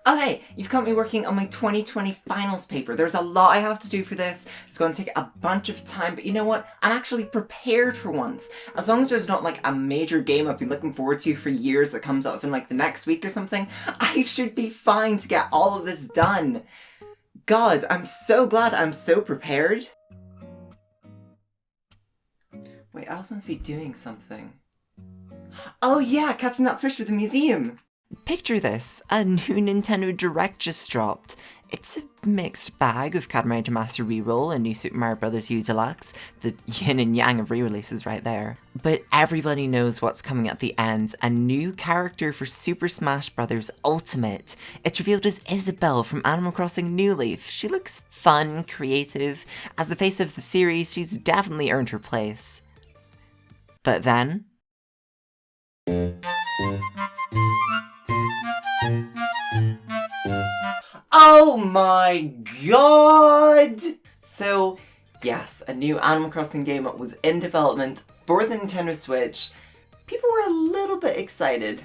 Oh hey, you've got me working on my 2020 finals paper. There's a lot I have to do for this. It's going to take a bunch of time, but you know what? I'm actually prepared for once. As long as there's not like a major game I've been looking forward to for years that comes up in like the next week or something, I should be fine to get all of this done. God, I'm so glad I'm so prepared. Wait, Alice must be doing something. Oh yeah, catching that fish with the museum! Picture this, a new Nintendo Direct just dropped. It's a mixed bag of Katamari Damacy Reroll and New Super Mario Bros. U Deluxe, the yin and yang of re-releases right there. But everybody knows what's coming at the end, a new character for Super Smash Bros. Ultimate. It's revealed as Isabelle from Animal Crossing New Leaf. She looks fun, creative. As the face of the series, she's definitely earned her place. But then... Oh my god! So, yes, a new Animal Crossing game was in development for the Nintendo Switch. People were a little bit excited,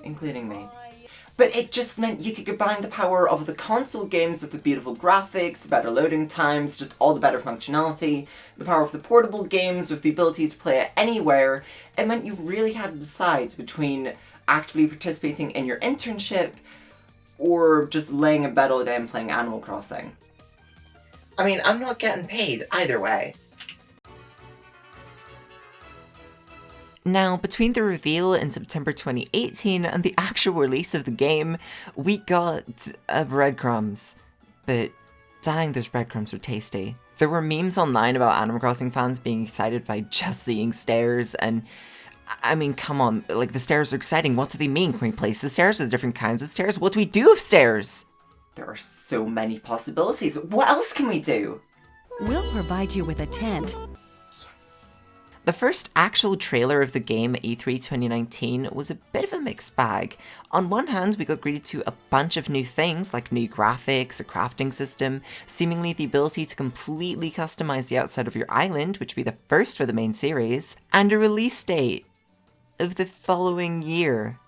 including me. But it just meant you could combine the power of the console games with the beautiful graphics, the better loading times, just all the better functionality, the power of the portable games with the ability to play it anywhere. It meant you really had to decide between actively participating in your internship or just laying in bed all day and playing Animal Crossing. I mean, I'm not getting paid either way. Now, between the reveal in September 2018 and the actual release of the game, we got breadcrumbs. But dang, those breadcrumbs were tasty. There were memes online about Animal Crossing fans being excited by just seeing stairs, and I mean, come on, like, the stairs are exciting. What do they mean? Can we place the stairs with different kinds of stairs? What do we do with stairs? There are so many possibilities. What else can we do? We'll provide you with a tent. The first actual trailer of the game at E3 2019 was a bit of a mixed bag. On one hand, we got greeted to a bunch of new things, like new graphics, a crafting system, seemingly the ability to completely customize the outside of your island, which would be the first for the main series, and a release date of the following year.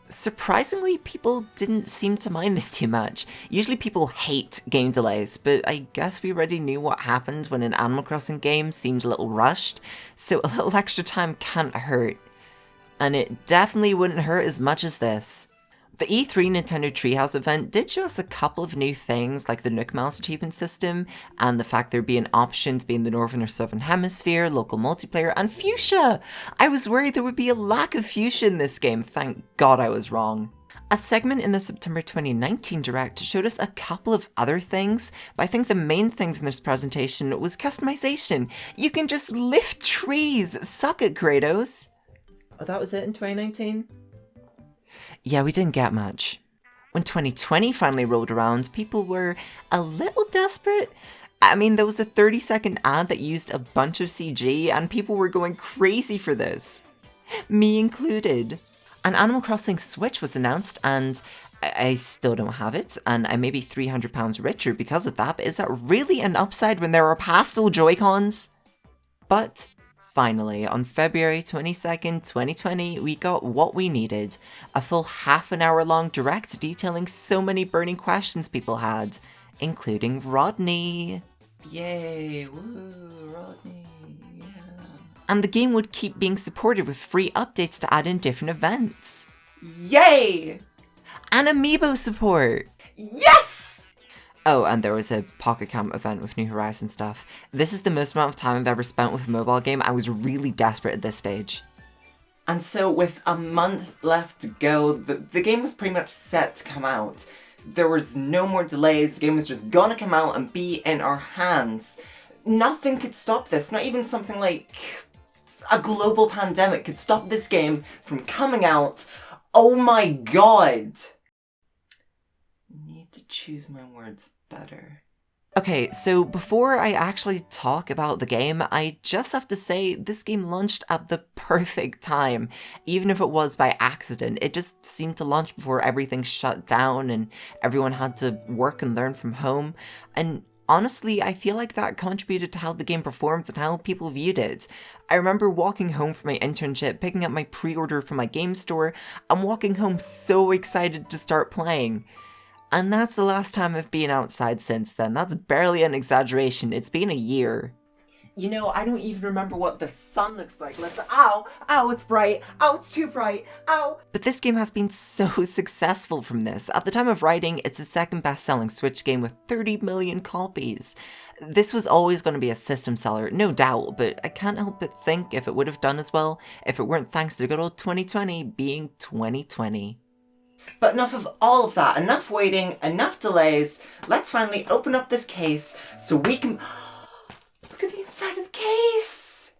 Surprisingly, people didn't seem to mind this too much. Usually people hate game delays, but I guess we already knew what happened when an Animal Crossing game seemed a little rushed, so a little extra time can't hurt. And it definitely wouldn't hurt as much as this. The E3 Nintendo Treehouse event did show us a couple of new things, like the Nook Mouse achievement system, and the fact there'd be an option to be in the Northern or Southern Hemisphere, local multiplayer, and fuchsia! I was worried there would be a lack of fuchsia in this game, thank god I was wrong. A segment in the September 2019 Direct showed us a couple of other things, but I think the main thing from this presentation was customization. You can just lift trees! Suck it, Kratos! Oh, that was it in 2019? Yeah, we didn't get much. When 2020 finally rolled around, people were a little desperate. I mean, there was a 30-second ad that used a bunch of CG, and people were going crazy for this. Me included. An Animal Crossing Switch was announced, and I still don't have it, and I may be £300 richer because of that, but is that really an upside when there are pastel Joy-Cons? But finally, on February 22nd, 2020, we got what we needed. A full half-an-hour-long Direct detailing so many burning questions people had, including Rodney. Yay, woo, Rodney, yeah. And the game would keep being supported with free updates to add in different events. Yay! And amiibo support. Yes! Oh, and there was a Pocket Camp event with New Horizons stuff. This is the most amount of time I've ever spent with a mobile game. I was really desperate at this stage. And so with a month left to go, the game was pretty much set to come out. There was no more delays, the game was just gonna come out and be in our hands. Nothing could stop this, not even something like a global pandemic could stop this game from coming out. Oh my god! To choose my words better. Okay, so before I actually talk about the game, I just have to say this game launched at the perfect time. Even if it was by accident, it just seemed to launch before everything shut down and everyone had to work and learn from home. And Honestly, I feel like that contributed to how the game performed and how people viewed it. I remember walking home from my internship, picking up my pre-order from my game store, and walking home so excited to start playing. And that's the last time I've been outside since then. That's barely an exaggeration. It's been a year. You know, I don't even remember what the sun looks like. Ow, it's bright. Ow, it's too bright. Ow. But this game has been so successful from this. At the time of writing, it's the second best-selling Switch game with 30 million copies. This was always going to be a system seller, no doubt, but I can't help but think if it would have done as well if it weren't thanks to good old 2020 being 2020. But enough of all of that, enough waiting, enough delays. Let's finally open up this case so we can... Look at the inside of the case!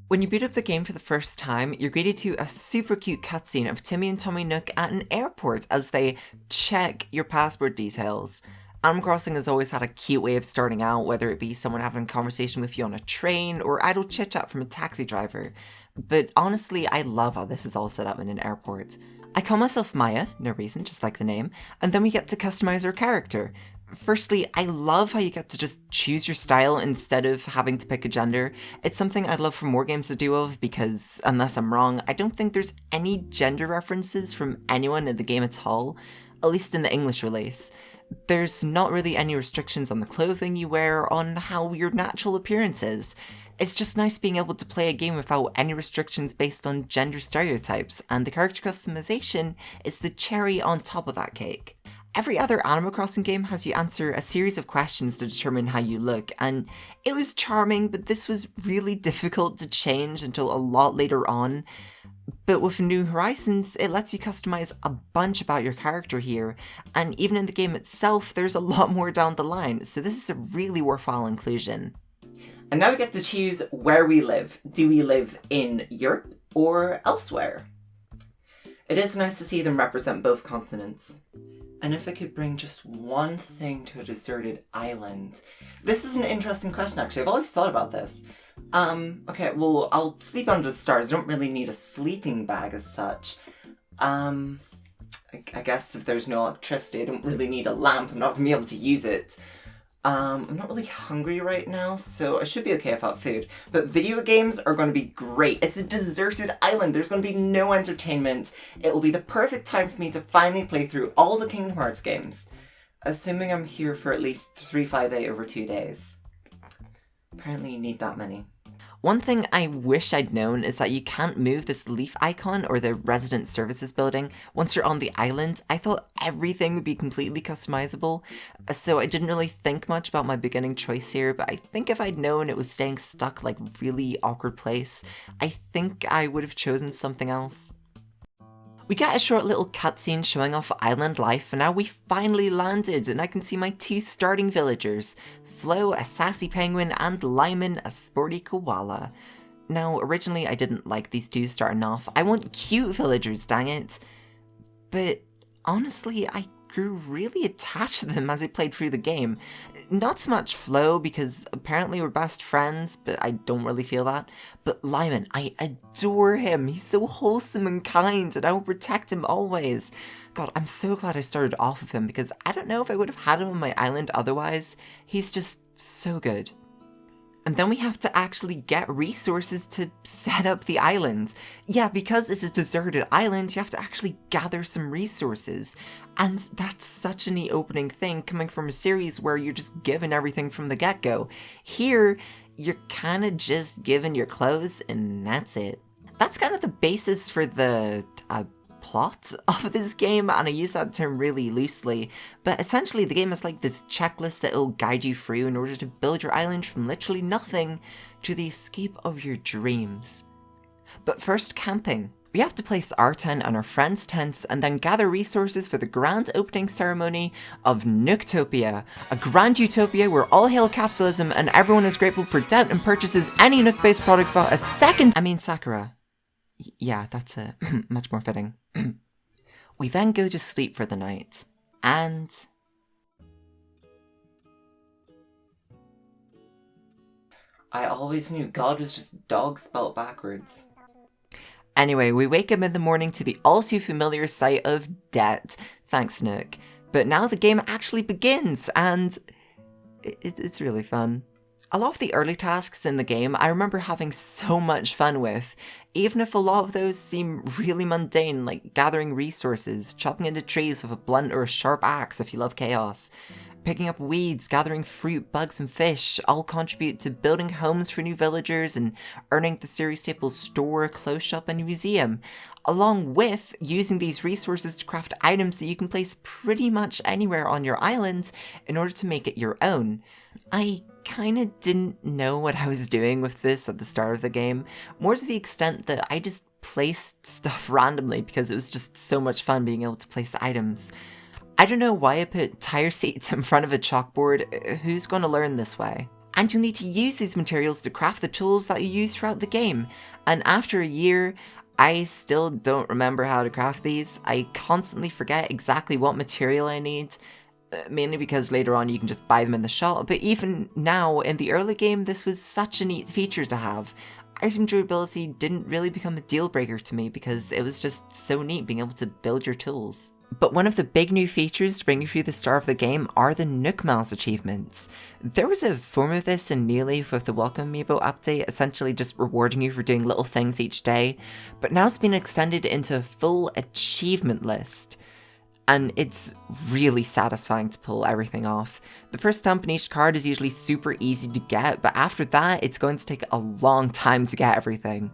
When you boot up the game for the first time, you're greeted to a super cute cutscene of Timmy and Tommy Nook at an airport as they check your passport details. Animal Crossing has always had a cute way of starting out, whether it be someone having a conversation with you on a train or idle chit-chat from a taxi driver. But honestly, I love how this is all set up in an airport. I call myself Maya, no reason, just like the name, and then we get to customize our character. Firstly, I love how you get to just choose your style instead of having to pick a gender. It's something I'd love for more games to do of because, unless I'm wrong, I don't think there's any gender references from anyone in the game at all, at least in the English release. There's not really any restrictions on the clothing you wear, on how your natural appearance is. It's just nice being able to play a game without any restrictions based on gender stereotypes, and the character customization is the cherry on top of that cake. Every other Animal Crossing game has you answer a series of questions to determine how you look, and it was charming, but this was really difficult to change until a lot later on. But with New Horizons, it lets you customize a bunch about your character here, and even in the game itself, there's a lot more down the line, so this is a really worthwhile inclusion. And now we get to choose where we live. Do we live in Europe or elsewhere? It is nice to see them represent both continents. And if I could bring just one thing to a deserted island? This is an interesting question, actually. I've always thought about this. Okay, well, I'll sleep under the stars. I don't really need a sleeping bag as such. I guess if there's no electricity, I don't really need a lamp. I'm not going to be able to use it. I'm not really hungry right now, so I should be okay without food. But video games are going to be great. It's a deserted island. There's going to be no entertainment. It will be the perfect time for me to finally play through all the Kingdom Hearts games. Assuming I'm here for at least 358 over 2 days. Apparently you need that many. One thing I wish I'd known is that you can't move this leaf icon or the resident services building once you're on the island. I thought everything would be completely customizable, so I didn't really think much about my beginning choice here, but I think if I'd known it was staying stuck like really awkward place, I think I would have chosen something else. We get a short little cutscene showing off island life, and now we finally landed, and I can see my 2 starting villagers. Flo, a sassy penguin, and Lyman, a sporty koala. Now, originally I didn't like these 2 starting off. I want cute villagers, dang it. But honestly, I grew really attached to them as I played through the game. Not so much Flo, because apparently we're best friends, but I don't really feel that. But Lyman, I adore him. He's so wholesome and kind, and I will protect him always. God, I'm so glad I started off with him, because I don't know if I would have had him on my island otherwise. He's just so good. And then we have to actually get resources to set up the island. Yeah, because it's a deserted island, you have to actually gather some resources. And that's such a neat opening thing coming from a series where you're just given everything from the get-go. Here, you're kind of just given your clothes and that's it. That's kind of the basis for the plot of this game, and I use that term really loosely, but essentially the game is like this checklist that will guide you through in order to build your island from literally nothing to the escape of your dreams. But first, camping. We have to place our tent on our friends' tents and then gather resources for the grand opening ceremony of Nooktopia, a grand utopia where all hail capitalism and everyone is grateful for debt and purchases any Nook-based product without a second— Sakura. Yeah, that's much more fitting. We then go to sleep for the night, and I always knew God was just dog spelled backwards. Anyway, we wake up in the morning to the all too familiar sight of debt. Thanks, Nook. But now the game actually begins, and it's really fun. A lot of the early tasks in the game I remember having so much fun with, even if a lot of those seem really mundane, like gathering resources, chopping into trees with a blunt or a sharp axe if you love chaos, picking up weeds, gathering fruit, bugs, and fish all contribute to building homes for new villagers and earning the series staple store, clothes shop, and museum, along with using these resources to craft items that you can place pretty much anywhere on your island in order to make it your own. I kinda didn't know what I was doing with this at the start of the game, more to the extent that I just placed stuff randomly because it was just so much fun being able to place items. I don't know why I put tire seats in front of a chalkboard. Who's going to learn this way? And you'll need to use these materials to craft the tools that you use throughout the game. And after a year, I still don't remember how to craft these. I constantly forget exactly what material I need, mainly because later on you can just buy them in the shop. But even now, in the early game, this was such a neat feature to have. Item durability didn't really become a deal breaker to me because it was just so neat being able to build your tools. But one of the big new features to bring you through the start of the game are the Nook achievements. There was a form of this in New Leaf with the Welcome Amiibo update, essentially just rewarding you for doing little things each day, but now it's been extended into a full achievement list. And it's really satisfying to pull everything off. The first stamp in each card is usually super easy to get, but after that it's going to take a long time to get everything.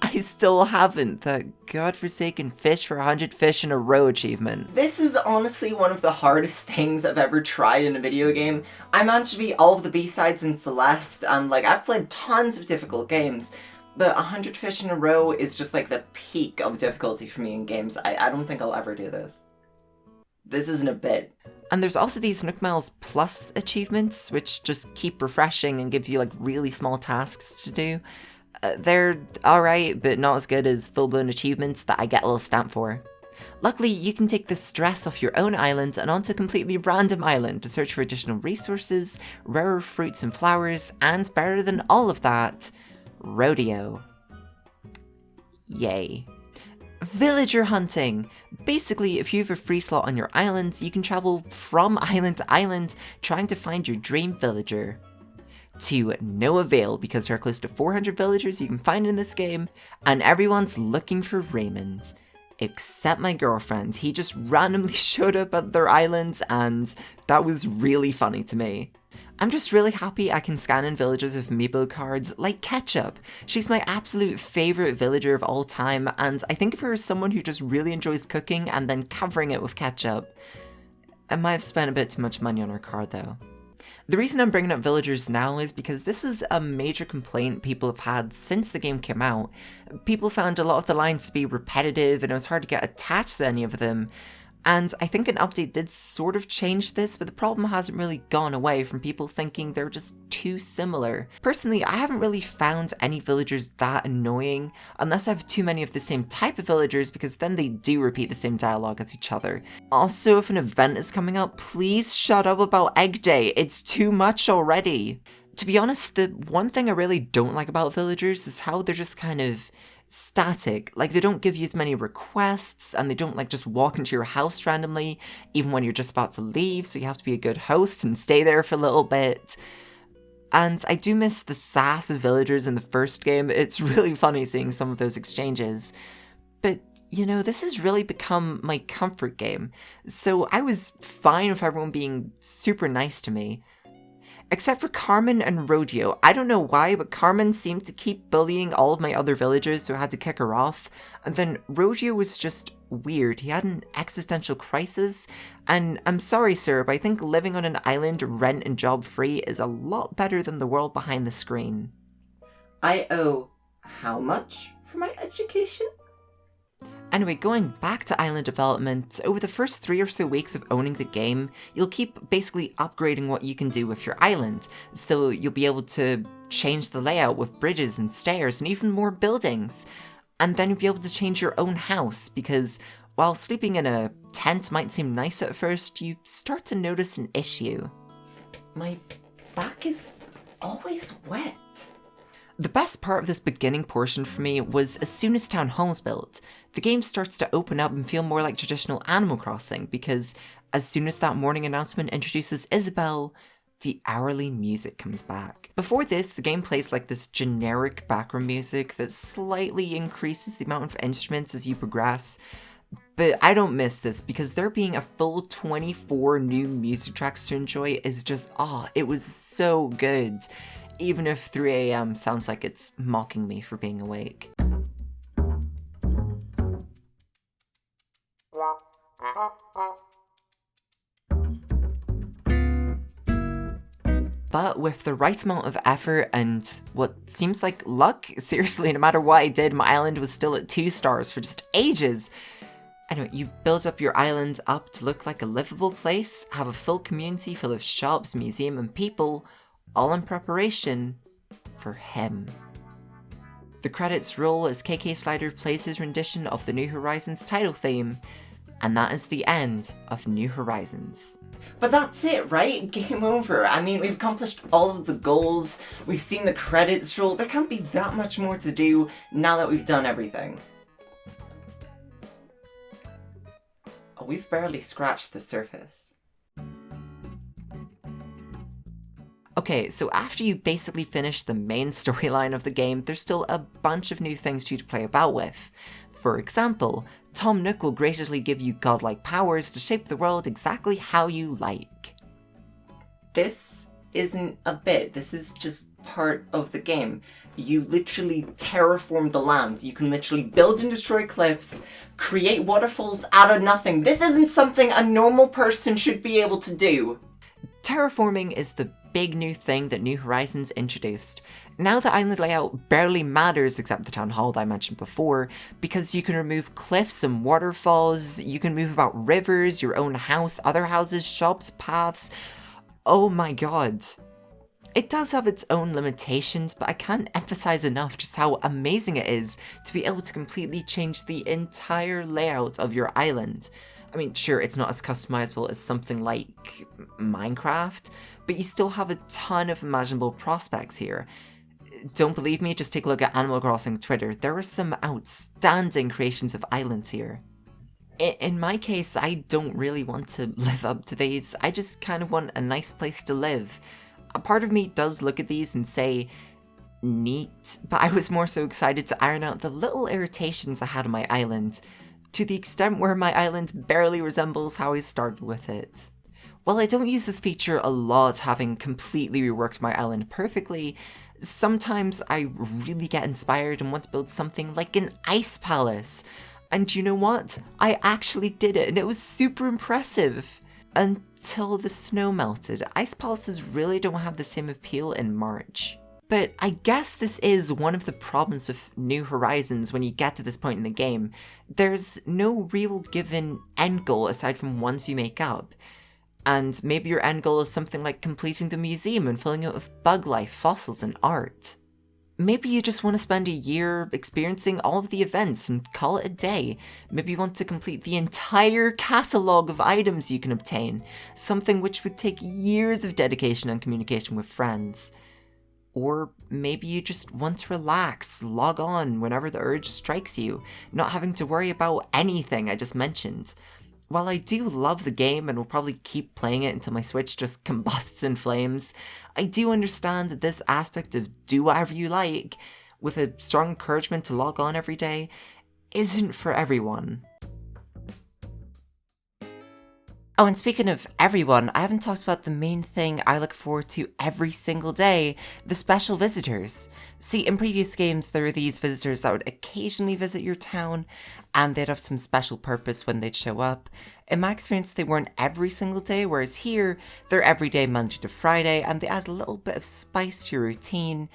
I still haven't the godforsaken fish for 100 fish in a row achievement. This is honestly one of the hardest things I've ever tried in a video game. I managed to beat all of the B-sides in Celeste, and like I've played tons of difficult games, but 100 fish in a row is just like the peak of difficulty for me in games. I don't think I'll ever do this. This isn't a bit. And there's also these Nook Plus achievements, which just keep refreshing and gives you like really small tasks to do. They're alright, but not as good as full-blown achievements that I get a little stamp for. Luckily, you can take the stress off your own island and onto a completely random island to search for additional resources, rarer fruits and flowers, and better than all of that, rodeo. Yay. Villager hunting! Basically, if you have a free slot on your island, you can travel from island to island trying to find your dream villager. To no avail because there are close to 400 villagers you can find in this game, and everyone's looking for Raymond. Except my girlfriend. He just randomly showed up at their islands, and that was really funny to me. I'm just really happy I can scan in villagers with amiibo cards like Ketchup. She's my absolute favourite villager of all time, and I think of her as someone who just really enjoys cooking and then covering it with ketchup. I might have spent a bit too much money on her card though. The reason I'm bringing up villagers now is because this was a major complaint people have had since the game came out. People found a lot of the lines to be repetitive and it was hard to get attached to any of them. And I think an update did sort of change this, but the problem hasn't really gone away from people thinking they're just too similar. Personally, I haven't really found any villagers that annoying, unless I have too many of the same type of villagers, because then they do repeat the same dialogue as each other. Also, if an event is coming up, please shut up about Egg Day, it's too much already. To be honest, the one thing I really don't like about villagers is how they're just kind of static. Like, they don't give you as many requests, and they don't like just walk into your house randomly, even when you're just about to leave, so you have to be a good host and stay there for a little bit. And I do miss the sass of villagers in the first game. It's really funny seeing some of those exchanges. But, you know, this has really become my comfort game, so I was fine with everyone being super nice to me. Except for Carmen and Rodeo. I don't know why, but Carmen seemed to keep bullying all of my other villagers, so I had to kick her off. And then Rodeo was just weird. He had an existential crisis. And I'm sorry, sir, but I think living on an island, rent and job free, is a lot better than the world behind the screen. I owe how much for my education? Anyway, going back to island development, over the first 3 or so weeks of owning the game, you'll keep basically upgrading what you can do with your island. So you'll be able to change the layout with bridges and stairs and even more buildings. And then you'll be able to change your own house, because while sleeping in a tent might seem nice at first, you start to notice an issue. My back is always wet. The best part of this beginning portion for me was as soon as Town Hall's built, the game starts to open up and feel more like traditional Animal Crossing, because as soon as that morning announcement introduces Isabelle, the hourly music comes back. Before this, the game plays like this generic background music that slightly increases the amount of instruments as you progress, but I don't miss this because there being a full 24 new music tracks to enjoy is just, it was so good. Even if 3 a.m. sounds like it's mocking me for being awake. But with the right amount of effort and what seems like luck, seriously, no matter what I did, my island was still at 2 stars for just ages. Anyway, you build up your island up to look like a livable place, have a full community full of shops, museum, and people, all in preparation for him. The credits roll as KK Slider plays his rendition of the New Horizons title theme, and that is the end of New Horizons. But that's it, right? Game over. I mean, we've accomplished all of the goals, we've seen the credits roll, there can't be that much more to do now that we've done everything. Oh, we've barely scratched the surface. Okay, so after you basically finish the main storyline of the game, there's still a bunch of new things for you to play about with. For example, Tom Nook will graciously give you godlike powers to shape the world exactly how you like. This isn't a bit, this is just part of the game. You literally terraform the land. You can literally build and destroy cliffs, create waterfalls out of nothing. This isn't something a normal person should be able to do. Terraforming is the big new thing that New Horizons introduced. Now the island layout barely matters except the town hall that I mentioned before, because you can remove cliffs and waterfalls, you can move about rivers, your own house, other houses, shops, paths. Oh my god. It does have its own limitations, but I can't emphasize enough just how amazing it is to be able to completely change the entire layout of your island. I mean, sure, it's not as customizable as something like Minecraft, but you still have a ton of imaginable prospects here. Don't believe me? Just take a look at Animal Crossing Twitter. There are some outstanding creations of islands here. In my case, I don't really want to live up to these. I just kind of want a nice place to live. A part of me does look at these and say, neat, but I was more so excited to iron out the little irritations I had on my island, to the extent where my island barely resembles how I started with it. While I don't use this feature a lot, having completely reworked my island perfectly, sometimes I really get inspired and want to build something like an ice palace. And you know what? I actually did it, and it was super impressive. Until the snow melted. Ice palaces really don't have the same appeal in March. But I guess this is one of the problems with New Horizons when you get to this point in the game. There's no real given end goal aside from ones you make up. And maybe your end goal is something like completing the museum and filling it with bug life, fossils, and art. Maybe you just want to spend a year experiencing all of the events and call it a day. Maybe you want to complete the entire catalogue of items you can obtain, something which would take years of dedication and communication with friends. Or maybe you just want to relax, log on whenever the urge strikes you, not having to worry about anything I just mentioned. While I do love the game and will probably keep playing it until my Switch just combusts in flames, I do understand that this aspect of do whatever you like, with a strong encouragement to log on every day, isn't for everyone. Oh, and speaking of everyone, I haven't talked about the main thing I look forward to every single day, the special visitors. See, in previous games, there were these visitors that would occasionally visit your town, and they'd have some special purpose when they'd show up. In my experience, they weren't every single day, whereas here, they're every day, Monday to Friday, and they add a little bit of spice to your routine.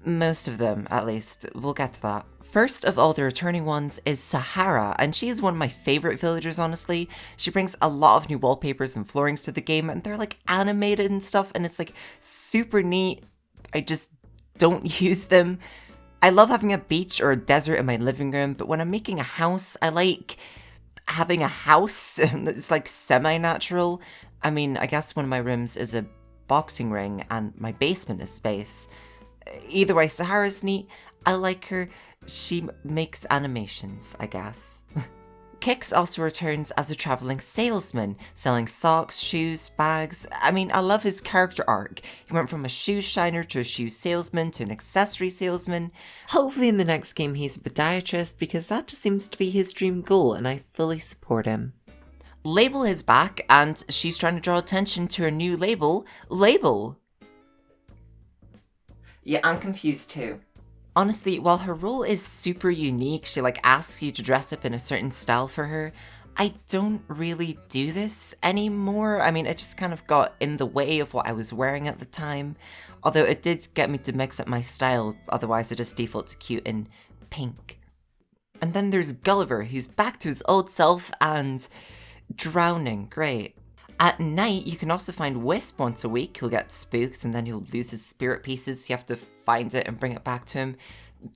Most of them, at least. We'll get to that. First of all the returning ones is Sahara, and she is one of my favourite villagers, honestly. She brings a lot of new wallpapers and floorings to the game, and they're like animated and stuff, and it's like super neat. I just don't use them. I love having a beach or a desert in my living room, but when I'm making a house, I like having a house that's like semi-natural. I mean, I guess one of my rooms is a boxing ring, and my basement is space. Either way, Sahara's neat. I like her. She makes animations, I guess. Kix also returns as a traveling salesman, selling socks, shoes, bags. I mean, I love his character arc. He went from a shoe shiner to a shoe salesman to an accessory salesman. Hopefully in the next game he's a podiatrist, because that just seems to be his dream goal, and I fully support him. Label is back, and she's trying to draw attention to her new label, Label. Yeah, I'm confused too. Honestly, while her role is super unique, she asks you to dress up in a certain style for her, I don't really do this anymore. I mean, it just kind of got in the way of what I was wearing at the time. Although it did get me to mix up my style, otherwise I just default to cute in pink. And then there's Gulliver, who's back to his old self and drowning, great. At night, you can also find Wisp once a week. He'll get spooked and then he'll lose his spirit pieces. So you have to find it and bring it back to him.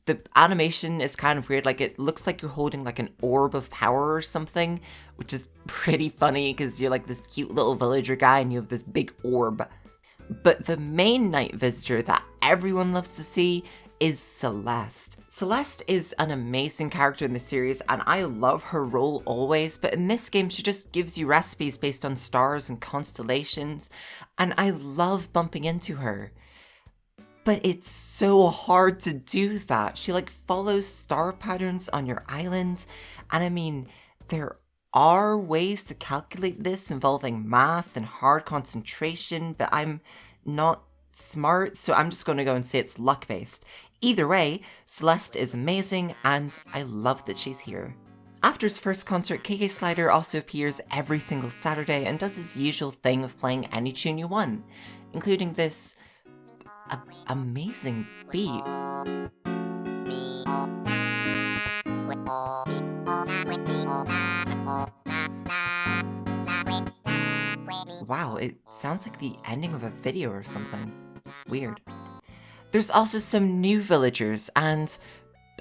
The animation is kind of weird. It looks like you're holding an orb of power or something, which is pretty funny because you're this cute little villager guy and you have this big orb. But the main night visitor that everyone loves to see is Celeste. Celeste is an amazing character in the series and I love her role always, but in this game she just gives you recipes based on stars and constellations, and I love bumping into her. But it's so hard to do that. She follows star patterns on your island, and I mean, there are ways to calculate this involving math and hard concentration, but I'm not smart, so I'm just going to go and say it's luck-based. Either way, Celeste is amazing, and I love that she's here. After his first concert, KK Slider also appears every single Saturday and does his usual thing of playing any tune you want, including this amazing beat. Wow, it sounds like the ending of a video or something. Weird. There's also some new villagers, and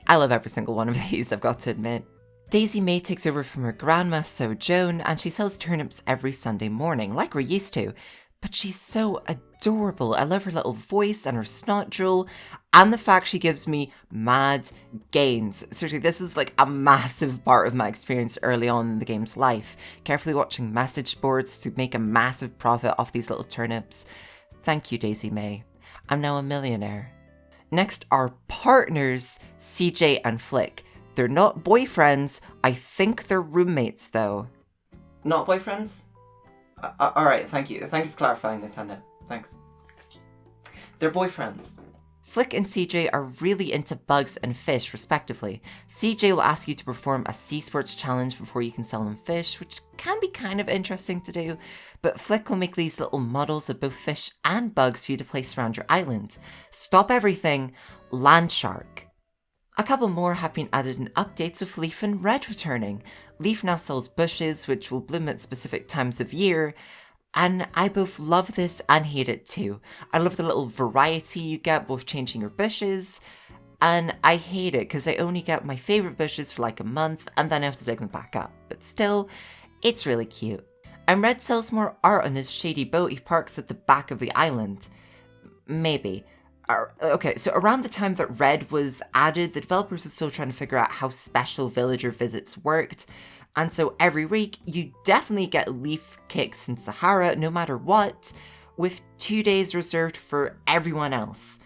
I love every single one of these, I've got to admit. Daisy May takes over from her grandma, So Joan, and she sells turnips every Sunday morning, like we're used to. But she's so adorable. I love her little voice and her snot drool, and the fact she gives me mad gains. Seriously, this is a massive part of my experience early on in the game's life. Carefully watching message boards to make a massive profit off these little turnips. Thank you, Daisy May. I'm now a millionaire. Next are partners, CJ and Flick. They're not boyfriends. I think they're roommates, though. Not boyfriends? Alright, thank you. Thank you for clarifying, Nintendo. Thanks. They're boyfriends. Flick and CJ are really into bugs and fish, respectively. CJ will ask you to perform a sea sports challenge before you can sell him fish, which can be kind of interesting to do, but Flick will make these little models of both fish and bugs for you to place around your island. Stop everything, land shark. A couple more have been added in updates, with Leaf and Red returning. Leaf now sells bushes, which will bloom at specific times of year, and I both love this and hate it too. I love the little variety you get both changing your bushes, and I hate it because I only get my favourite bushes for a month and then I have to dig them back up. But still, it's really cute. And Red sells more art on his shady boat he parks at the back of the island. Maybe. Okay, so around the time that Red was added, the developers were still trying to figure out how special villager visits worked. And so every week, you definitely get Leaf, Kix, and Sahara, no matter what, with 2 days reserved for everyone else.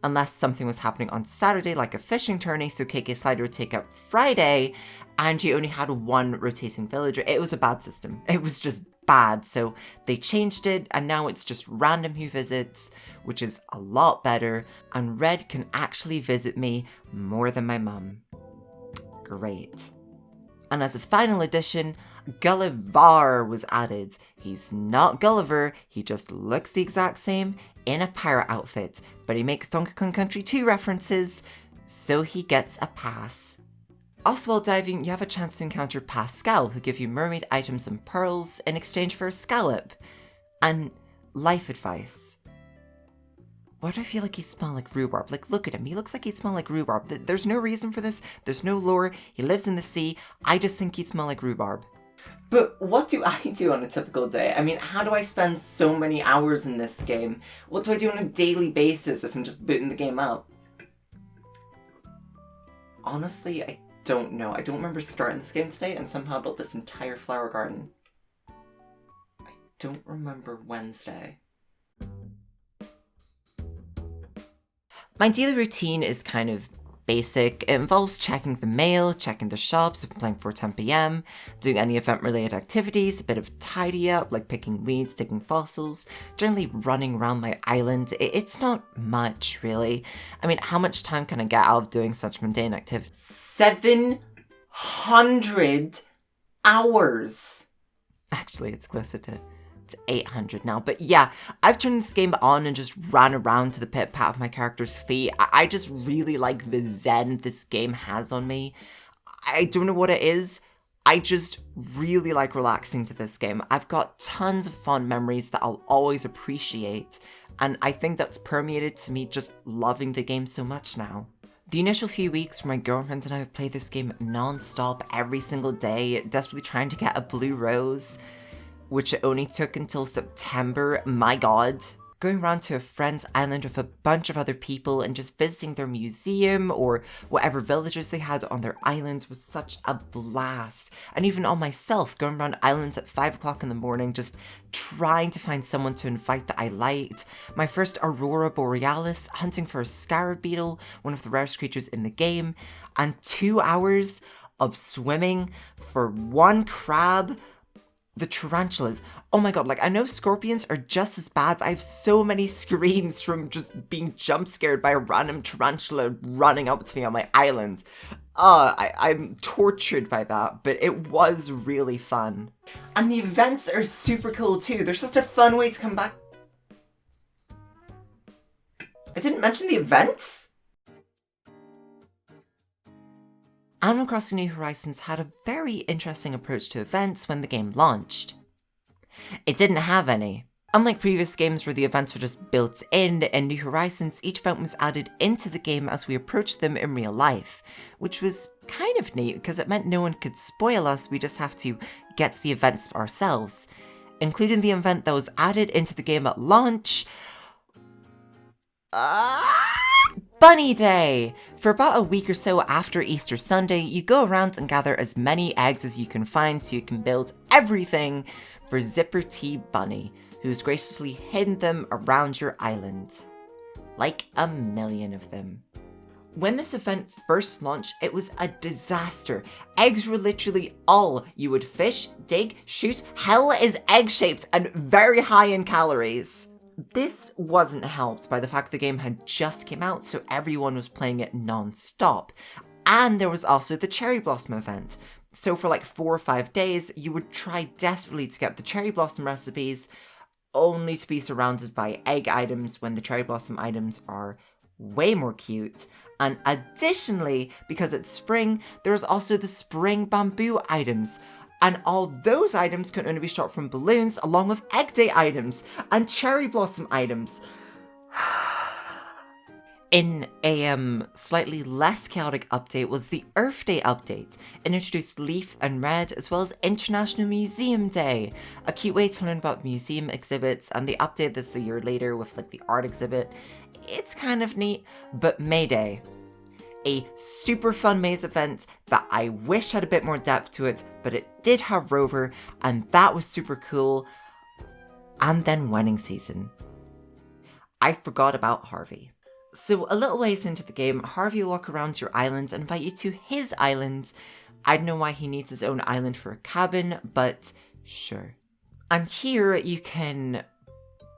Unless something was happening on Saturday, like a fishing tourney, so KK Slider would take up Friday, and you only had one rotating villager. It was a bad system. It was just bad, so they changed it, and now it's just random who visits, which is a lot better, and Red can actually visit me more than my mum. Great. And as a final addition, Gulliver was added. He's not Gulliver, he just looks the exact same in a pirate outfit, but he makes Donkey Kong Country 2 references, so he gets a pass. Also while diving, you have a chance to encounter Pascal, who give you mermaid items and pearls in exchange for a scallop. And life advice. Why do I feel like he smells like rhubarb? Look at him. He looks like he'd smell like rhubarb. There's no reason for this. There's no lore. He lives in the sea. I just think he'd smell like rhubarb. But what do I do on a typical day? I mean, how do I spend so many hours in this game? What do I do on a daily basis if I'm just booting the game up? Honestly, I don't know. I don't remember starting this game today and somehow built this entire flower garden. I don't remember Wednesday. My daily routine is kind of basic. It involves checking the mail, checking the shops if I'm playing for 10 PM, doing any event-related activities, a bit of tidy up like picking weeds, digging fossils, generally running around my island. It's not much, really. I mean, how much time can I get out of doing such mundane activities? 700 hours! Actually, it's closer to 800 now, but yeah, I've turned this game on and just ran around to the pit-pat of my character's feet. I just really like the zen this game has on me. I don't know what it is, I just really like relaxing to this game. I've got tons of fond memories that I'll always appreciate, and I think that's permeated to me just loving the game so much now. The initial few weeks where my girlfriend and I have played this game non-stop every single day, desperately trying to get a blue rose, which it only took until September, my god. Going around to a friend's island with a bunch of other people and just visiting their museum or whatever villages they had on their island was such a blast. And even on myself, going around islands at 5 o'clock in the morning, just trying to find someone to invite that I liked. My first Aurora Borealis, hunting for a scarab beetle, one of the rarest creatures in the game, and 2 hours of swimming for one crab. The tarantulas. Oh my god, like, I know scorpions are just as bad, but I have so many screams from just being jump scared by a random tarantula running up to me on my island. I'm tortured by that, but it was really fun. And the events are super cool too. There's just a fun way to come back. I didn't mention the events? Animal Crossing New Horizons had a very interesting approach to events when the game launched. It didn't have any. Unlike previous games where the events were just built in New Horizons, each event was added into the game as we approached them in real life, which was kind of neat because it meant no one could spoil us, we just have to get to the events ourselves. Including the event that was added into the game at launch, Bunny Day! For about a week or so after Easter Sunday, you go around and gather as many eggs as you can find so you can build everything for Zipper T Bunny, who's graciously hidden them around your island. Like a million of them. When this event first launched, it was a disaster. Eggs were literally all you would fish, dig, shoot. Hell is egg-shaped and very high in calories. This wasn't helped by the fact the game had just came out, so everyone was playing it non-stop. And there was also the Cherry Blossom event. So for like 4 or 5 days, you would try desperately to get the Cherry Blossom recipes, only to be surrounded by egg items when the Cherry Blossom items are way more cute. And additionally, because it's spring, there's also the spring bamboo items. And all those items can only be shot from balloons, along with Egg Day items and Cherry Blossom items. In a slightly less chaotic update was the Earth Day update. It introduced Leaf and Red, as well as International Museum Day, a cute way to learn about museum exhibits, and they updated this a year later with like the art exhibit. It's kind of neat, but May Day. A super fun maze event that I wish had a bit more depth to it, but it did have Rover, and that was super cool. And then wedding season. I forgot about Harvey. So a little ways into the game, Harvey will walk around your island and invite you to his island. I don't know why he needs his own island for a cabin, but sure. And here you can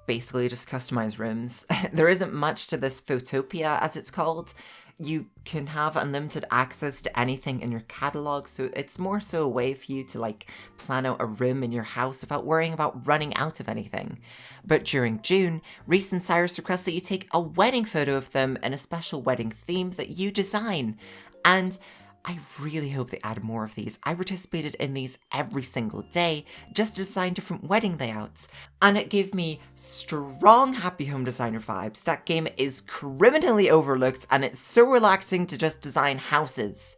basically just customize rooms. There isn't much to this Photopia, as it's called. You can have unlimited access to anything in your catalog, so it's more so a way for you to like plan out a room in your house without worrying about running out of anything. But during June, Reese and Cyrus request that you take a wedding photo of them in a special wedding theme that you design. And I really hope they add more of these. I participated in these every single day just to design different wedding layouts, and it gave me strong Happy Home Designer vibes. That game is criminally overlooked, and it's so relaxing to just design houses.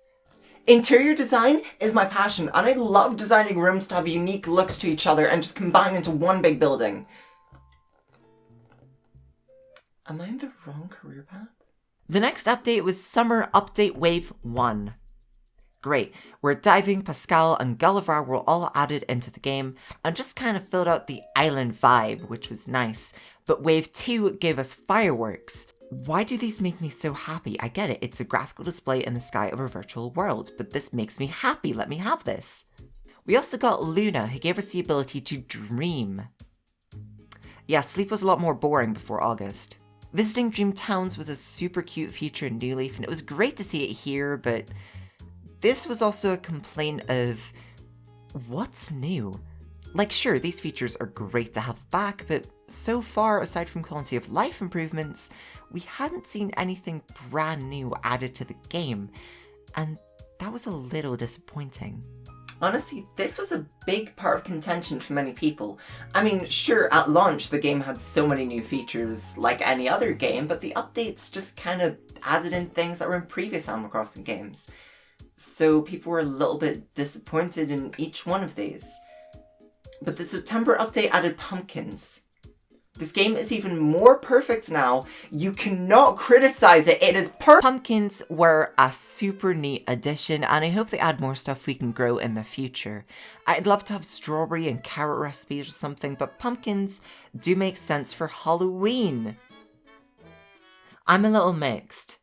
Interior design is my passion, and I love designing rooms to have unique looks to each other and just combine into one big building. Am I in the wrong career path? The next update was Summer Update Wave 1. Great, where Diving, Pascal, and Gulliver were all added into the game and just kind of filled out the island vibe, which was nice. But Wave 2 gave us fireworks. Why do these make me so happy? I get it, it's a graphical display in the sky of a virtual world, but this makes me happy, let me have this. We also got Luna, who gave us the ability to dream. Yeah, sleep was a lot more boring before August. Visiting Dream Towns was a super cute feature in New Leaf, and it was great to see it here, but this was also a complaint of what's new? Like, sure, these features are great to have back, but so far, aside from quality of life improvements, we hadn't seen anything brand new added to the game, and that was a little disappointing. Honestly, this was a big part of contention for many people. I mean, sure, at launch the game had so many new features like any other game, but the updates just kind of added in things that were in previous Animal Crossing games. So people were a little bit disappointed in each one of these. But the September update added pumpkins. This game is even more perfect now. You cannot criticize it. It is perfect. Pumpkins were a super neat addition, and I hope they add more stuff we can grow in the future. I'd love to have strawberry and carrot recipes or something, but pumpkins do make sense for Halloween. I'm a little mixed.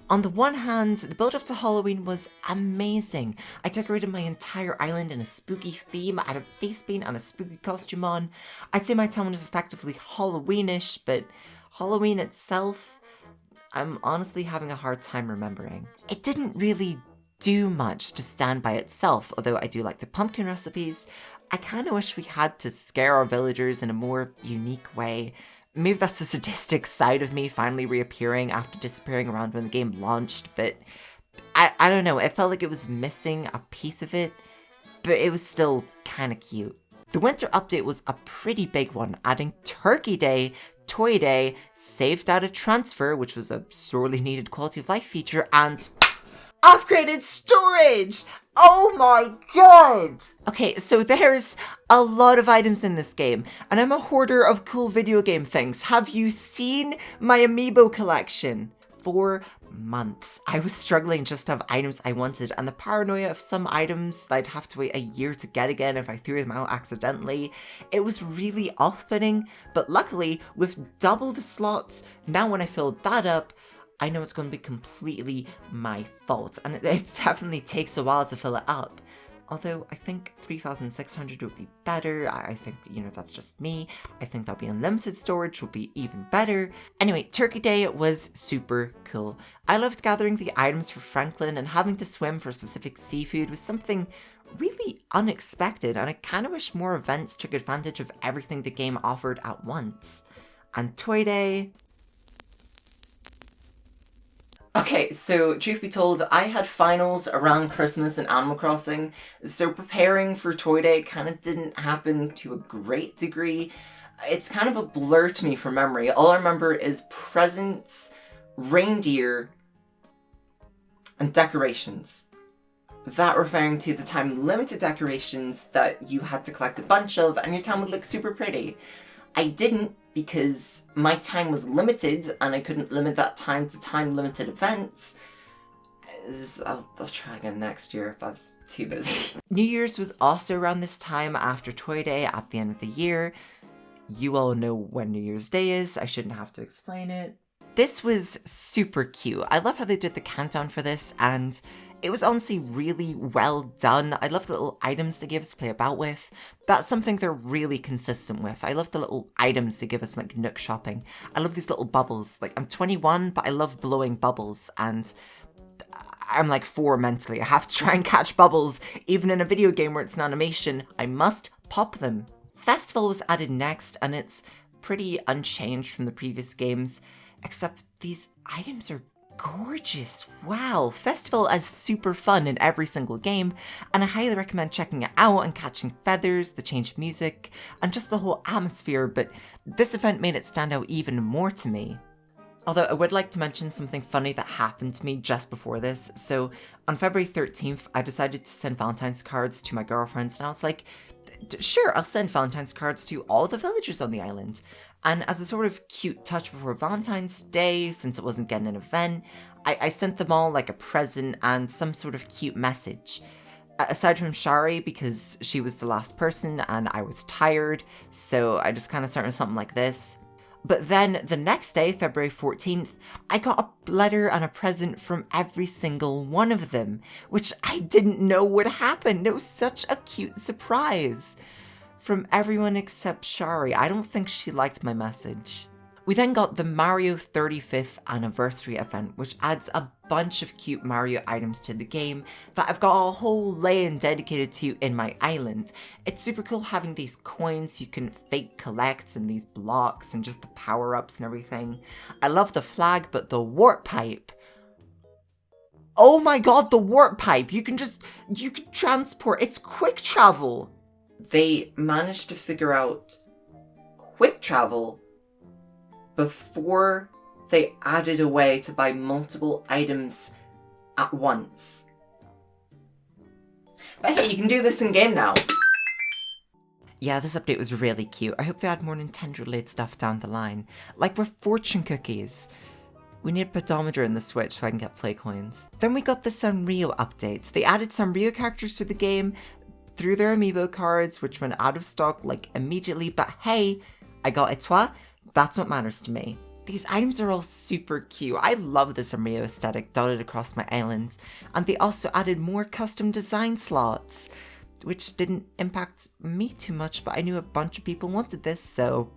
On the one hand, the build up to Halloween was amazing. I decorated my entire island in a spooky theme. I had a face paint and a spooky costume on. I'd say my town was effectively Halloweenish, but Halloween itself, I'm honestly having a hard time remembering. It didn't really do much to stand by itself, although I do like the pumpkin recipes. I kind of wish we had to scare our villagers in a more unique way. Maybe that's the sadistic side of me finally reappearing after disappearing around when the game launched, but I don't know, it felt like it was missing a piece of it, but it was still kind of cute. The winter update was a pretty big one, adding Turkey Day, Toy Day, Saved Data Transfer, which was a sorely needed quality of life feature, and upgraded storage! Oh my god! Okay, so there's a lot of items in this game, and I'm a hoarder of cool video game things. Have you seen my amiibo collection? For months, I was struggling just to have items I wanted, and the paranoia of some items that I'd have to wait a year to get again if I threw them out accidentally. It was really off-putting, but luckily, with double the slots, now when I filled that up, I know it's going to be completely my fault, and it definitely takes a while to fill it up. Although, I think 3,600 would be better. I think, that's just me. I think that'll be unlimited storage would be even better. Anyway, Turkey Day was super cool. I loved gathering the items for Franklin, and having to swim for specific seafood was something really unexpected, and I kind of wish more events took advantage of everything the game offered at once. And Toy Day... Okay, so truth be told, I had finals around Christmas in Animal Crossing, so preparing for Toy Day kind of didn't happen to a great degree. It's kind of a blur to me from memory. All I remember is presents, reindeer, and decorations. That referring to the time-limited decorations that you had to collect a bunch of, and your town would look super pretty. I didn't, because my time was limited and I couldn't limit that time to time-limited events. I'll try again next year if I was too busy. New Year's was also around this time after Toy Day at the end of the year. You all know when New Year's Day is, I shouldn't have to explain it. This was super cute. I love how they did the countdown for this, and it was honestly really well done. I love the little items they give us to play about with. That's something they're really consistent with. I love the little items they give us, like Nook shopping. I love these little bubbles. Like, I'm 21, but I love blowing bubbles, and I'm like 4 mentally. I have to try and catch bubbles. Even in a video game where it's an animation, I must pop them. Festival was added next, and it's pretty unchanged from the previous games, except these items are gorgeous. Wow, Festival is super fun in every single game, and I highly recommend checking it out and catching feathers, the change of music, and just the whole atmosphere, but this event made it stand out even more to me. Although I would like to mention something funny that happened to me just before this. So on February 13th, I decided to send Valentine's cards to my girlfriends, and I was like, sure, I'll send Valentine's cards to all the villagers on the island. And as a sort of cute touch before Valentine's Day, since it wasn't getting an event, I sent them all like a present and some sort of cute message. Aside from Shari, because she was the last person and I was tired, so I just kind of started something like this. But then the next day, February 14th, I got a letter and a present from every single one of them, which I didn't know would happen. It was such a cute surprise. From everyone except Shari. I don't think she liked my message. We then got the Mario 35th anniversary event, which adds a bunch of cute Mario items to the game that I've got a whole lane dedicated to in my island. It's super cool having these coins you can fake collect and these blocks and just the power-ups and everything. I love the flag, but the warp pipe. Oh my god, the warp pipe! You can transport, it's quick travel! They managed to figure out quick travel before they added a way to buy multiple items at once. But hey, you can do this in game now. Yeah, this update was really cute. I hope they add more Nintendo-related stuff down the line. Like with fortune cookies. We need a pedometer in the Switch so I can get play coins. Then we got the Sanrio updates. They added Sanrio characters to the game through their amiibo cards, which went out of stock like immediately, but hey, I got Etoile. That's what matters to me. These items are all super cute. I love the Sanrio aesthetic dotted across my island. And they also added more custom design slots, which didn't impact me too much, but I knew a bunch of people wanted this, so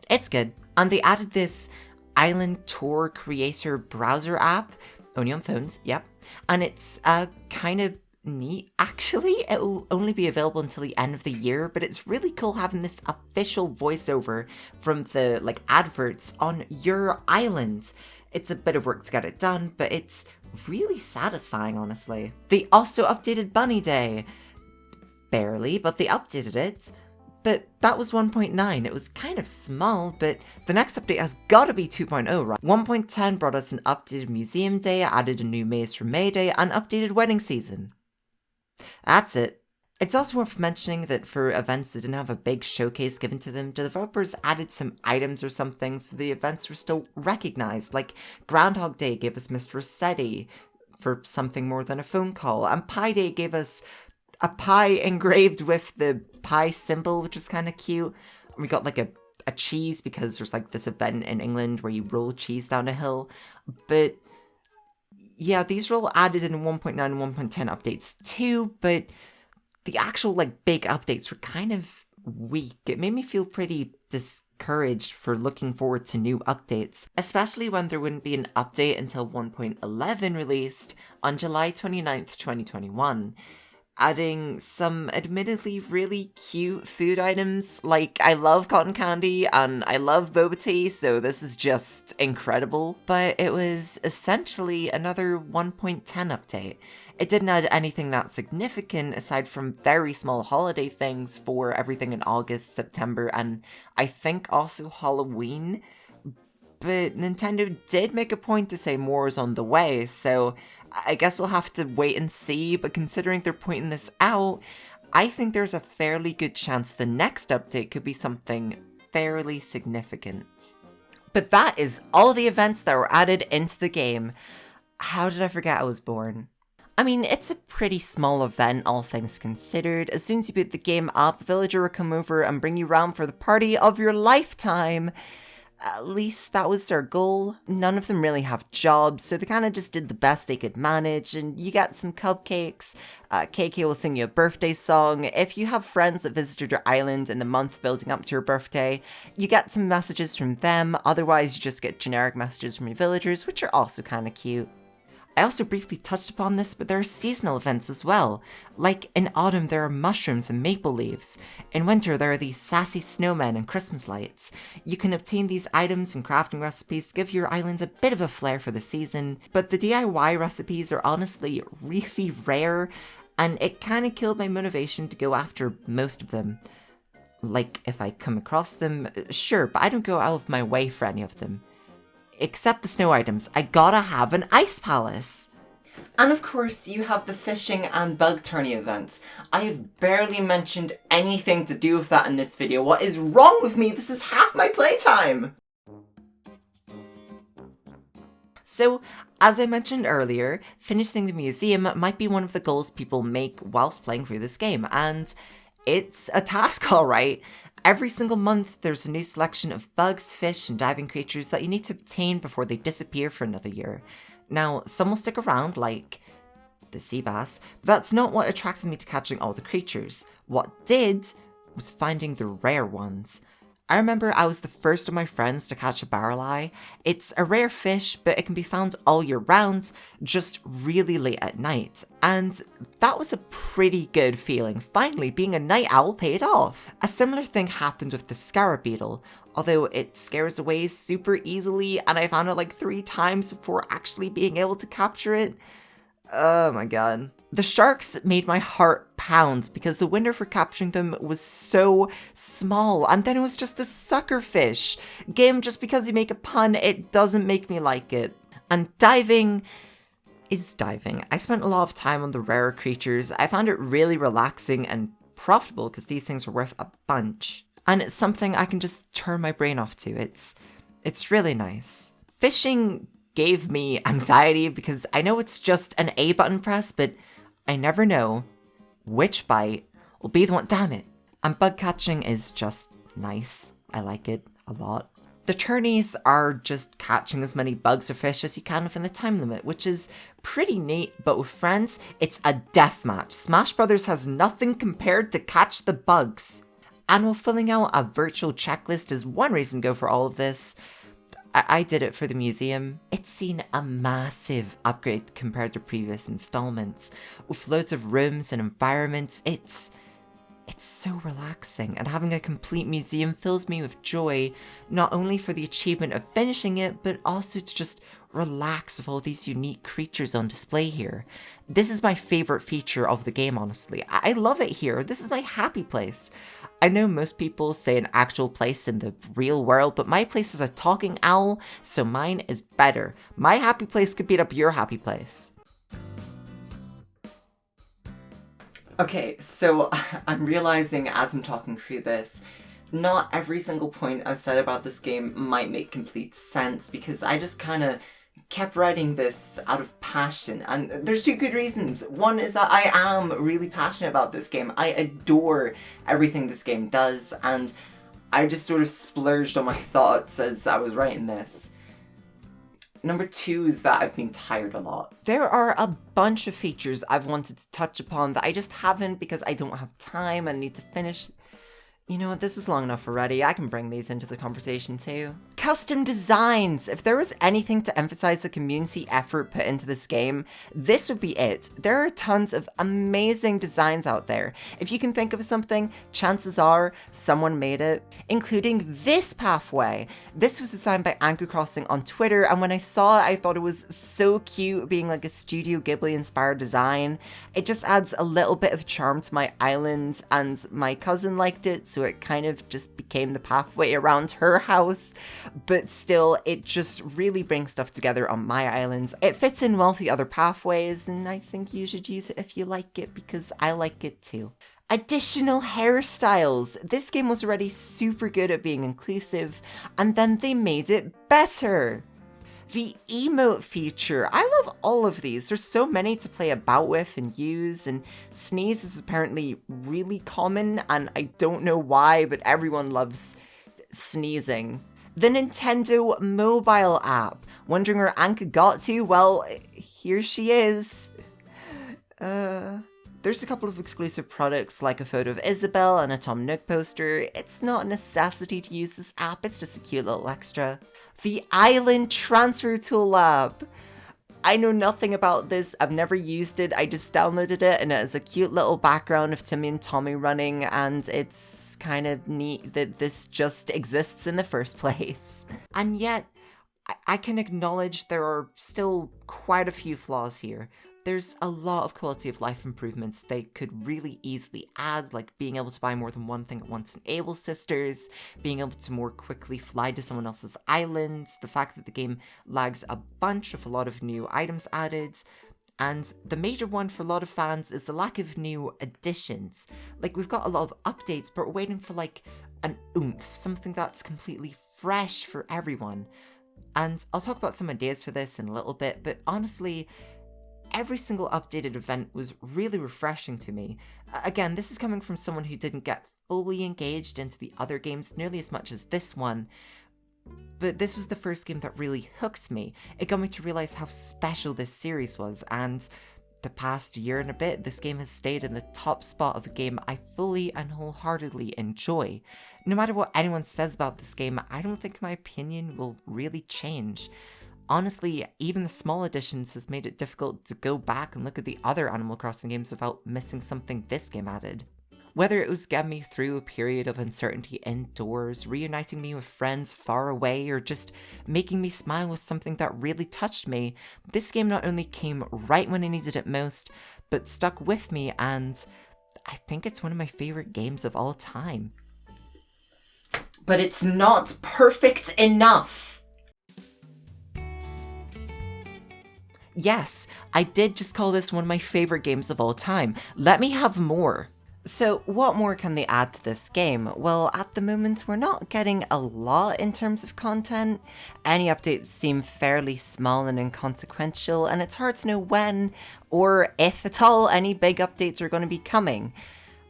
it's good. And they added this Island Tour Creator browser app, only on phones, yep. And it's kind of neat, actually. It'll only be available until the end of the year, but it's really cool having this official voiceover from the adverts on your island. It's a bit of work to get it done, but it's really satisfying, honestly. They also updated Bunny Day. Barely, but they updated it. But that was 1.9. It was kind of small, but the next update has gotta be 2.0, right? 1.10 brought us an updated Museum Day, added a new maze for May Day, and updated Wedding Season. That's it. It's also worth mentioning that for events that didn't have a big showcase given to them, the developers added some items or something so the events were still recognized. Like Groundhog Day gave us Mr. Rossetti for something more than a phone call, and Pi Day gave us a pie engraved with the pie symbol, which is kind of cute. We got like a cheese because there's like this event in England where you roll cheese down a hill. But yeah, these were all added in 1.9 and 1.10 updates too, but the actual big updates were kind of weak. It made me feel pretty discouraged for looking forward to new updates, especially when there wouldn't be an update until 1.11 released on July 29th, 2021. Adding some admittedly really cute food items. Like, I love cotton candy and I love boba tea, so this is just incredible. But it was essentially another 1.10 update. It didn't add anything that significant aside from very small holiday things for everything in August, September, and I think also Halloween. But Nintendo did make a point to say more is on the way, so I guess we'll have to wait and see, but considering they're pointing this out, I think there's a fairly good chance the next update could be something fairly significant. But that is all the events that were added into the game. How did I forget I was born? I mean, it's a pretty small event, all things considered. As soon as you boot the game up, a villager will come over and bring you round for the party of your lifetime. At least that was their goal. None of them really have jobs, so they kind of just did the best they could manage, and you get some cupcakes. KK will sing you a birthday song. If you have friends that visited your island in the month building up to your birthday, you get some messages from them. Otherwise, you just get generic messages from your villagers, which are also kind of cute. I also briefly touched upon this, but there are seasonal events as well. Like, in autumn there are mushrooms and maple leaves. In winter there are these sassy snowmen and Christmas lights. You can obtain these items and crafting recipes to give your islands a bit of a flair for the season, but the DIY recipes are honestly really rare, and it kind of killed my motivation to go after most of them. Like, if I come across them, sure, but I don't go out of my way for any of them. except the snow items. I gotta have an ice palace. And of course, you have the fishing and bug tourney events. I have barely mentioned anything to do with that in this video. What is wrong with me? This is half my playtime! So, as I mentioned earlier, finishing the museum might be one of the goals people make whilst playing through this game, and it's a task, alright. Every single month, there's a new selection of bugs, fish, and diving creatures that you need to obtain before they disappear for another year. Now, some will stick around, like the sea bass, but that's not what attracted me to catching all the creatures. What did was finding the rare ones. I remember I was the first of my friends to catch a barrel eye. It's a rare fish, but it can be found all year round, just really late at night. And that was a pretty good feeling. Finally, being a night owl paid off. A similar thing happened with the scarab beetle, although it scares away super easily, and I found it like 3 times before actually being able to capture it. Oh my god. The sharks made my heart pound because the window for capturing them was so small, and then it was just a sucker fish. Game, just because you make a pun, it doesn't make me like it. And diving is diving. I spent a lot of time on the rarer creatures. I found it really relaxing and profitable because these things are worth a bunch. And it's something I can just turn my brain off to. It's really nice. Fishing gave me anxiety because I know it's just an A button press, but I never know which bite will be the one. Damn it. And bug catching is just nice. I like it a lot. The tourneys are just catching as many bugs or fish as you can within the time limit, which is pretty neat, but with friends, it's a deathmatch. Smash Brothers has nothing compared to catch the bugs. And while filling out a virtual checklist is one reason to go for all of this, I did it for the museum. It's seen a massive upgrade compared to previous installments. With loads of rooms and environments, it's so relaxing, and having a complete museum fills me with joy, not only for the achievement of finishing it, but also to just relax with all these unique creatures on display here. This is my favorite feature of the game, honestly. I love it here. This is my happy place. I know most people say an actual place in the real world, but my place is a talking owl, so mine is better. My happy place could beat up your happy place. Okay, so I'm realizing as I'm talking through this, not every single point I've said about this game might make complete sense, because I just kind of kept writing this out of passion, and there's 2 good reasons. One is that I am really passionate about this game. I adore everything this game does, and I just sort of splurged on my thoughts as I was writing this. Number 2 is that I've been tired a lot. There are a bunch of features I've wanted to touch upon that I just haven't because I don't have time and need to finish. You know what, this is long enough already. I can bring these into the conversation too. Custom designs! If there was anything to emphasize the community effort put into this game, this would be it. There are tons of amazing designs out there. If you can think of something, chances are someone made it, including this pathway. This was designed by Anchor Crossing on Twitter, and when I saw it, I thought it was so cute, being like a Studio Ghibli inspired design. It just adds a little bit of charm to my island, and my cousin liked it, so it kind of just became the pathway around her house, but still, it just really brings stuff together on my island. It fits in well with the other pathways, and I think you should use it if you like it, because I like it too. Additional hairstyles! This game was already super good at being inclusive, and then they made it better! The emote feature. I love all of these. There's so many to play about with and use, and sneeze is apparently really common, and I don't know why, but everyone loves sneezing. The Nintendo mobile app. Wondering where Anka got to? Well, here she is. There's a couple of exclusive products like a photo of Isabelle and a Tom Nook poster. It's not a necessity to use this app, it's just a cute little extra. The Island Transfer Tool app. I know nothing about this, I've never used it, I just downloaded it, and it has a cute little background of Timmy and Tommy running, and it's kind of neat that this just exists in the first place. And yet, I can acknowledge there are still quite a few flaws here. There's a lot of quality of life improvements they could really easily add, like being able to buy more than one thing at once in Able Sisters, being able to more quickly fly to someone else's island, the fact that the game lags a bunch with a lot of new items added, and the major one for a lot of fans is the lack of new additions. Like, we've got a lot of updates, but we're waiting for like an oomph, something that's completely fresh for everyone. And I'll talk about some ideas for this in a little bit, but honestly, every single updated event was really refreshing to me. Again, this is coming from someone who didn't get fully engaged into the other games nearly as much as this one, but this was the first game that really hooked me. It got me to realize how special this series was, and the past year and a bit, this game has stayed in the top spot of a game I fully and wholeheartedly enjoy. No matter what anyone says about this game, I don't think my opinion will really change. Honestly, even the small additions has made it difficult to go back and look at the other Animal Crossing games without missing something this game added. Whether it was getting me through a period of uncertainty indoors, reuniting me with friends far away, or just making me smile with something that really touched me, this game not only came right when I needed it most, but stuck with me, and I think it's one of my favorite games of all time. But it's not perfect enough! Yes, I did just call this one of my favorite games of all time. Let me have more. So what more can they add to this game? Well, at the moment we're not getting a lot in terms of content. Any updates seem fairly small and inconsequential, and it's hard to know when, or if at all, any big updates are going to be coming.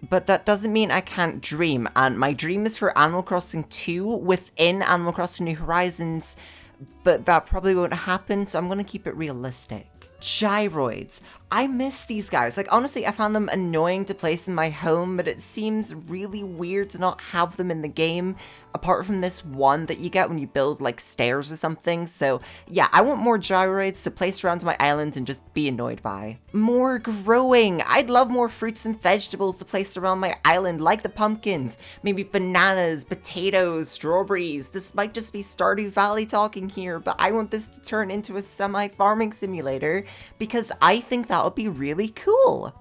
But that doesn't mean I can't dream, and my dream is for Animal Crossing 2 within Animal Crossing New Horizons, but that probably won't happen, so I'm going to keep it realistic. Gyroids. I miss these guys. Like, honestly, I found them annoying to place in my home, but it seems really weird to not have them in the game, apart from this one that you get when you build, like, stairs or something. So, yeah, I want more gyroids to place around my island and just be annoyed by. More growing. I'd love more fruits and vegetables to place around my island, like the pumpkins. Maybe bananas, potatoes, strawberries. This might just be Stardew Valley talking here, but I want this to turn into a semi-farming simulator, because I think that would be really cool.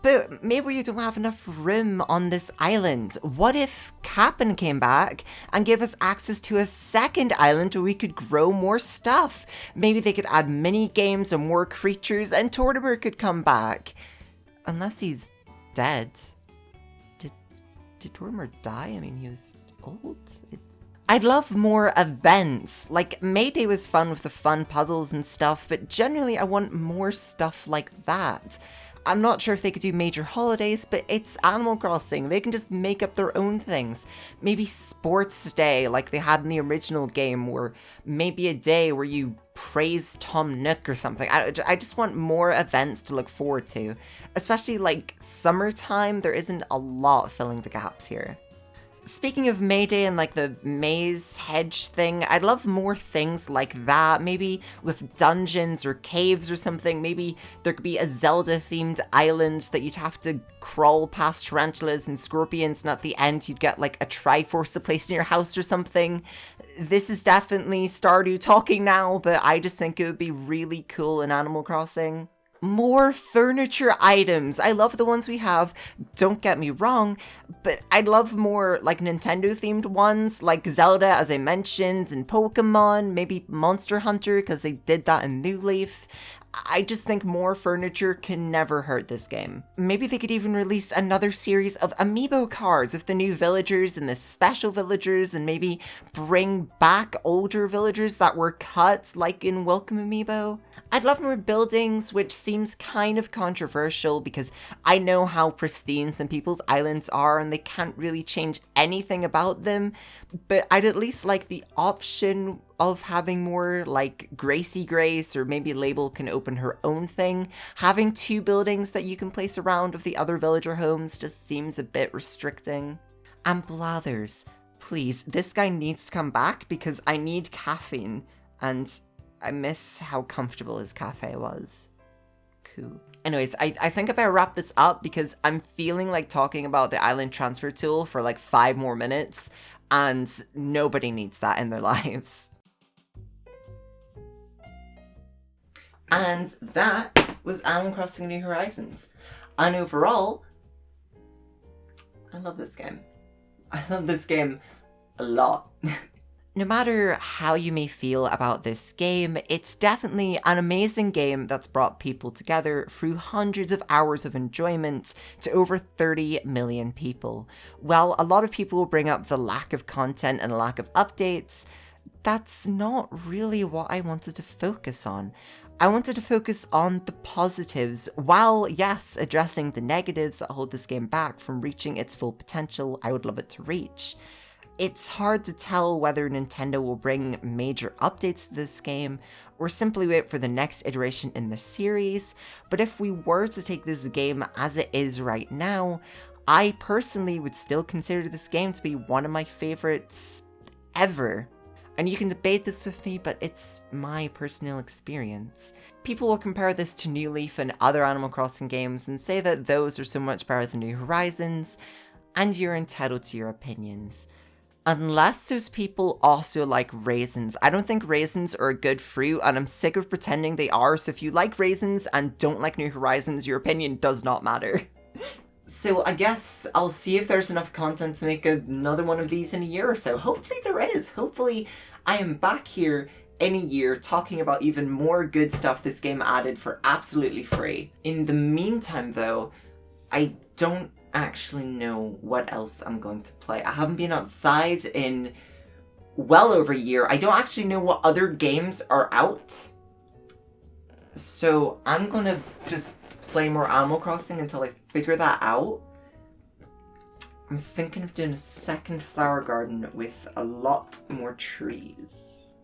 But maybe you don't have enough room on this island. What if Cap'n came back and gave us access to a second island where we could grow more stuff? Maybe they could add mini games and more creatures, and Tortimer could come back. Unless he's dead. Did Tortimer die? I mean, he was old. I'd love more events. Like, Mayday was fun with the fun puzzles and stuff, but generally I want more stuff like that. I'm not sure if they could do major holidays, but it's Animal Crossing. They can just make up their own things. Maybe sports day like they had in the original game, or maybe a day where you praise Tom Nook or something. I just want more events to look forward to. Especially like summertime, there isn't a lot filling the gaps here. Speaking of Mayday and like the maze hedge thing, I'd love more things like that. Maybe with dungeons or caves or something. Maybe there could be a Zelda-themed island that you'd have to crawl past tarantulas and scorpions, and at the end you'd get like a Triforce to place in your house or something. This is definitely Stardew talking now, but I just think it would be really cool in Animal Crossing. More furniture items. I love the ones we have, don't get me wrong, but I'd love more like Nintendo themed ones, like Zelda as I mentioned, and Pokemon, maybe Monster Hunter because they did that in New Leaf. I just think more furniture can never hurt this game. Maybe they could even release another series of amiibo cards with the new villagers and the special villagers, and maybe bring back older villagers that were cut, like in Welcome Amiibo. I'd love more buildings, which seems kind of controversial because I know how pristine some people's islands are and they can't really change anything about them, but I'd at least like the option of having more like Gracie Grace, or maybe Label can open her own thing. Having 2 buildings that you can place around of the other villager homes just seems a bit restricting. And Blathers, please, this guy needs to come back because I need caffeine, and I miss how comfortable his cafe was. Cool. Anyways, I think I better wrap this up because I'm feeling like talking about the island transfer tool for like 5 more minutes, and nobody needs that in their lives. And that was Animal Crossing New Horizons. And overall, I love this game. I love this game a lot. No matter how you may feel about this game, it's definitely an amazing game that's brought people together through hundreds of hours of enjoyment to over 30 million people. While a lot of people will bring up the lack of content and lack of updates, that's not really what I wanted to focus on. I wanted to focus on the positives, while, yes, addressing the negatives that hold this game back from reaching its full potential I would love it to reach. It's hard to tell whether Nintendo will bring major updates to this game, or simply wait for the next iteration in the series, but if we were to take this game as it is right now, I personally would still consider this game to be one of my favorites ever. And you can debate this with me, but it's my personal experience. People will compare this to New Leaf and other Animal Crossing games and say that those are so much better than New Horizons, and you're entitled to your opinions. Unless those people also like raisins. I don't think raisins are a good fruit, and I'm sick of pretending they are, so if you like raisins and don't like New Horizons, your opinion does not matter. So I guess I'll see if there's enough content to make another one of these in a year or so. Hopefully there is. Hopefully I am back here in a year talking about even more good stuff this game added for absolutely free. In the meantime though, I don't actually know what else I'm going to play. I haven't been outside in well over a year. I don't actually know what other games are out. So I'm gonna just play more Animal Crossing until I figure that out. I'm thinking of doing a second flower garden with a lot more trees.